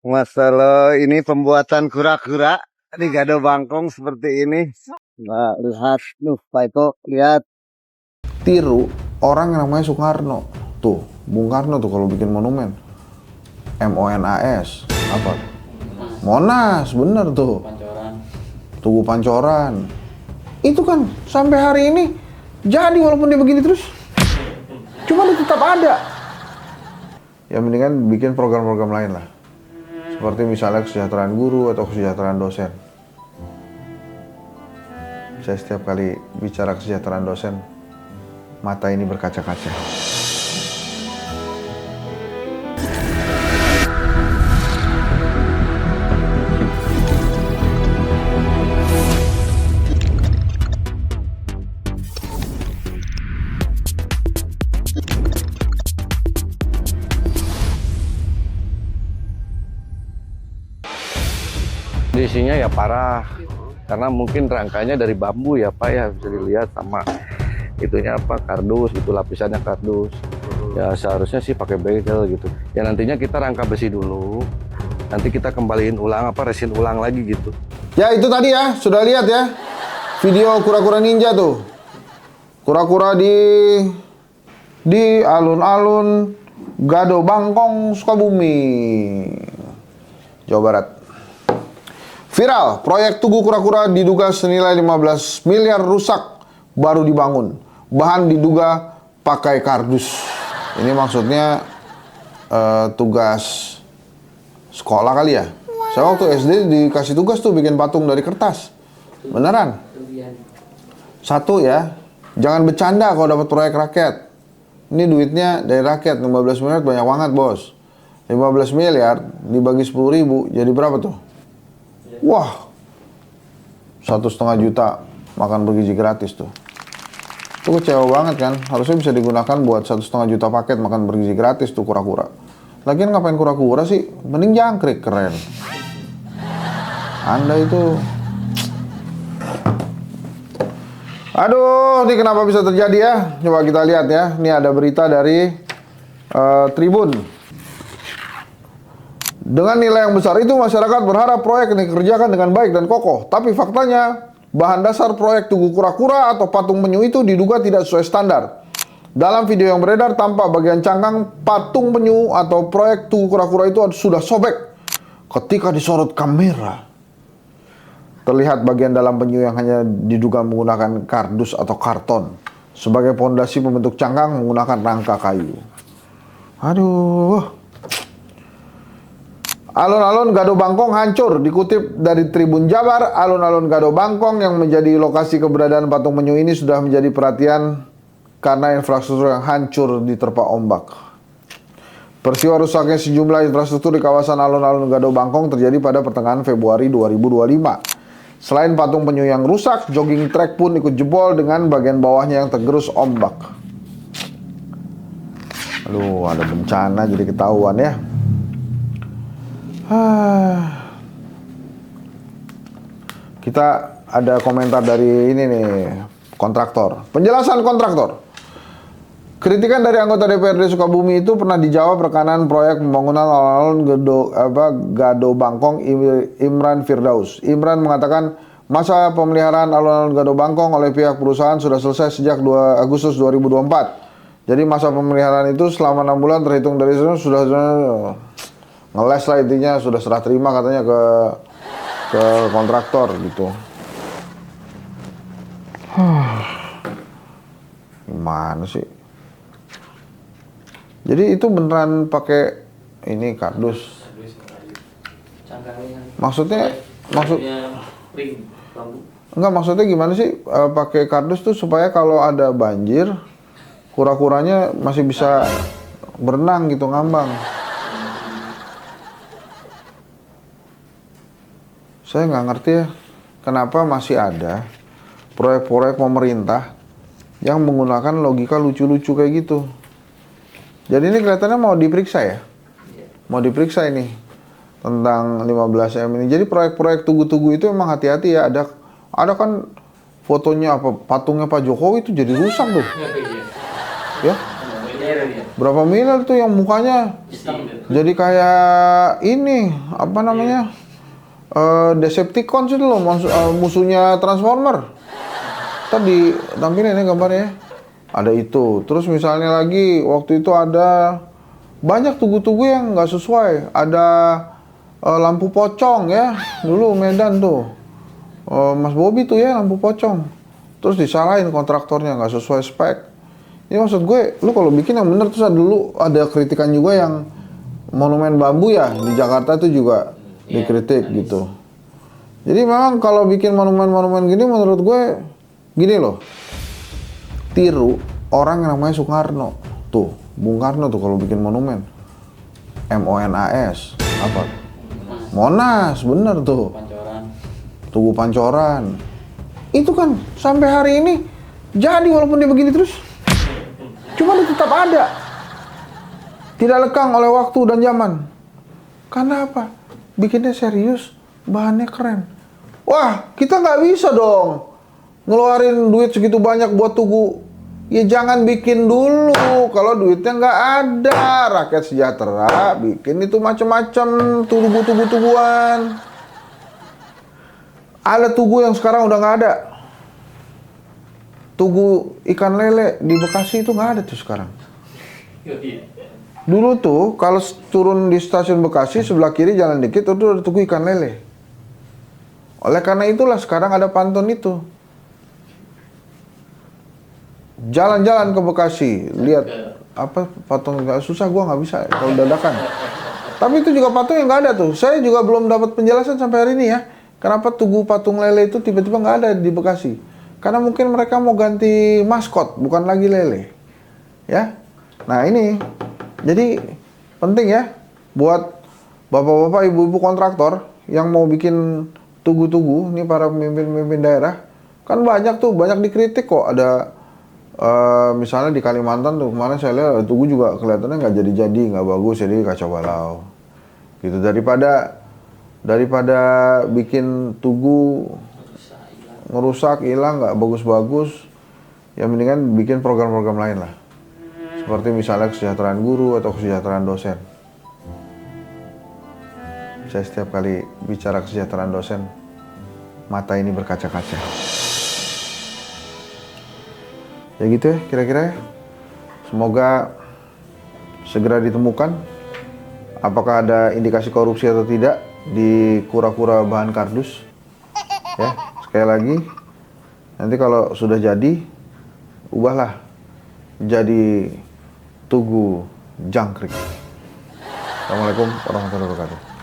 Masalah ini pembuatan kura-kura di Gado Bangkong seperti ini. Nah, lihat, Pak Eko, lihat. Tiru orang yang namanya Soekarno. Tuh, Bung Karno tuh kalau bikin monumen. MONAS. Apa? Monas, bener tuh. Tugu Pancoran. Itu kan sampai hari ini jadi walaupun dia begini terus. Cuma dia tetap ada. Ya mendingan bikin program-program lain lah. Seperti misalnya kesejahteraan guru atau kesejahteraan dosen. Saya setiap kali bicara kesejahteraan dosen, mata ini berkaca-kaca. Kondisinya ya parah, karena mungkin rangkanya dari bambu ya Pak ya, bisa dilihat sama itunya apa, kardus gitu, lapisannya kardus. Ya seharusnya sih pakai begel gitu. Ya nantinya kita rangka besi dulu, nanti kita kembaliin ulang resin ulang lagi gitu. Ya itu tadi ya, sudah lihat ya video kura-kura ninja tuh. Kura-kura di alun-alun Gado Bangkong, Sukabumi, Jawa Barat. Viral, proyek Tugu Kura-Kura diduga senilai 15 miliar rusak baru dibangun. Bahan diduga pakai kardus. Ini maksudnya tugas sekolah kali ya. Saya waktu SD dikasih tugas tuh bikin patung dari kertas. Beneran. Satu ya, jangan bercanda kalau dapat proyek rakyat. Ini duitnya dari rakyat, 15 miliar banyak banget bos. 15 miliar dibagi 10.000 jadi berapa tuh? Wah, 1,5 juta makan bergizi gratis tuh. Itu kecewa banget kan? Harusnya bisa digunakan buat 1,5 juta paket makan bergizi gratis tuh kura-kura. Lagian ngapain kura-kura sih? Mending jangkrik, keren. Anda itu... Aduh, ini kenapa bisa terjadi ya? Coba kita lihat ya. Ini ada berita dari Tribun. Dengan nilai yang besar itu, masyarakat berharap proyek ini dikerjakan dengan baik dan kokoh. Tapi faktanya, bahan dasar proyek Tugu Kura-Kura atau patung penyu itu diduga tidak sesuai standar. Dalam video yang beredar, tampak bagian cangkang patung penyu atau proyek Tugu Kura-Kura itu sudah sobek ketika disorot kamera. Terlihat bagian dalam penyu yang hanya diduga menggunakan kardus atau karton. Sebagai pondasi pembentuk cangkang menggunakan rangka kayu. Aduh... Alun-alun Gado Bangkong hancur. Dikutip dari Tribun Jabar, alun-alun Gado Bangkong yang menjadi lokasi keberadaan patung penyu ini sudah menjadi perhatian karena infrastruktur yang hancur diterpa ombak. Peristiwa rusaknya sejumlah infrastruktur di kawasan alun-alun Gado Bangkong terjadi pada pertengahan Februari 2025. Selain patung penyu yang rusak, jogging track pun ikut jebol dengan bagian bawahnya yang tergerus ombak. Aduh, ada bencana jadi ketahuan ya. Kita ada komentar dari ini nih, kontraktor. Penjelasan kontraktor. Kritikan dari anggota DPRD Sukabumi itu pernah dijawab rekanan proyek pembangunan alun-alun Gado Bangkong Imran Firdaus. Imran mengatakan masa pemeliharaan alun-alun Gado Bangkong oleh pihak perusahaan sudah selesai sejak 2 Agustus 2024. Jadi masa pemeliharaan itu selama 6 bulan terhitung dari sana sudah ngeles lah, intinya sudah serah terima katanya ke kontraktor gitu. Gimana sih? Jadi itu beneran pakai ini kardus. Maksudnya maksudnya gimana sih pakai kardus tuh supaya kalau ada banjir kura-kuranya masih bisa berenang gitu, ngambang. Saya nggak ngerti ya, kenapa masih ada proyek-proyek pemerintah yang menggunakan logika lucu-lucu kayak gitu. Jadi ini kelihatannya mau diperiksa ya? Mau diperiksa ini tentang 15M ini. Jadi proyek-proyek Tugu-Tugu itu emang hati-hati ya. Ada kan fotonya apa, patungnya Pak Jokowi itu jadi rusak tuh. Ya? Berapa miliar tuh yang mukanya jadi kayak ini apa namanya Decepticons itu loh, musuhnya Transformer. Tadi tampilin ya gambarnya. Ada itu. Terus misalnya lagi waktu itu ada banyak tugu-tugu yang nggak sesuai. Ada lampu pocong ya, dulu Medan tuh. Mas Bobi tuh ya lampu pocong. Terus disalahin kontraktornya nggak sesuai spek. Ini maksud gue, lu kalau bikin yang bener, terus dulu ada kritikan juga yang monumen bambu ya di Jakarta tuh juga dikritik gitu. Jadi memang kalau bikin monumen-monumen gini menurut gue gini loh, tiru orang yang namanya Soekarno tuh, Bung Karno tuh kalau bikin monumen MONAS apa? Monas, bener tuh. Tugu Pancoran. Itu kan sampai hari ini jadi walaupun dia begini terus. Cuma dia tetap ada. Tidak lekang oleh waktu dan zaman. Karena apa? Bikinnya serius, bahannya keren. Wah, kita nggak bisa dong ngeluarin duit segitu banyak buat tugu. Ya jangan bikin dulu kalau duitnya nggak ada. Rakyat sejahtera bikin itu macam-macam tugu-tuguan. Ada tugu yang sekarang udah nggak ada. Tugu ikan lele di Bekasi itu nggak ada tuh sekarang. Dulu tuh kalau turun di stasiun Bekasi sebelah kiri jalan dikit itu ada tugu ikan lele. Oleh karena itulah sekarang ada pantun itu. Jalan-jalan ke Bekasi, lihat apa patung, nggak susah, gua nggak bisa kalau dadakan. Tapi itu juga patung yang nggak ada tuh. Saya juga belum dapat penjelasan sampai hari ini ya. Kenapa tugu patung lele itu tiba-tiba nggak ada di Bekasi? Karena mungkin mereka mau ganti maskot, bukan lagi lele. Ya. Nah ini, jadi penting ya buat bapak-bapak, ibu-ibu kontraktor yang mau bikin tugu-tugu, ini para pemimpin-pemimpin daerah, kan banyak tuh, banyak dikritik kok. Ada misalnya di Kalimantan tuh, kemarin saya lihat tugu juga kelihatannya nggak jadi-jadi, nggak bagus, jadi kacau balau. Gitu, daripada bikin tugu ngerusak, hilang, nggak bagus-bagus, ya mendingan bikin program-program lain lah. Seperti misalnya kesejahteraan guru atau kesejahteraan dosen. Saya setiap kali bicara kesejahteraan dosen, mata ini berkaca-kaca. Ya gitu ya kira-kira ya. Semoga segera ditemukan apakah ada indikasi korupsi atau tidak di kura-kura bahan kardus. Ya, sekali lagi, nanti kalau sudah jadi, ubahlah jadi tugu jangkrik. Assalamualaikum warahmatullahi wabarakatuh.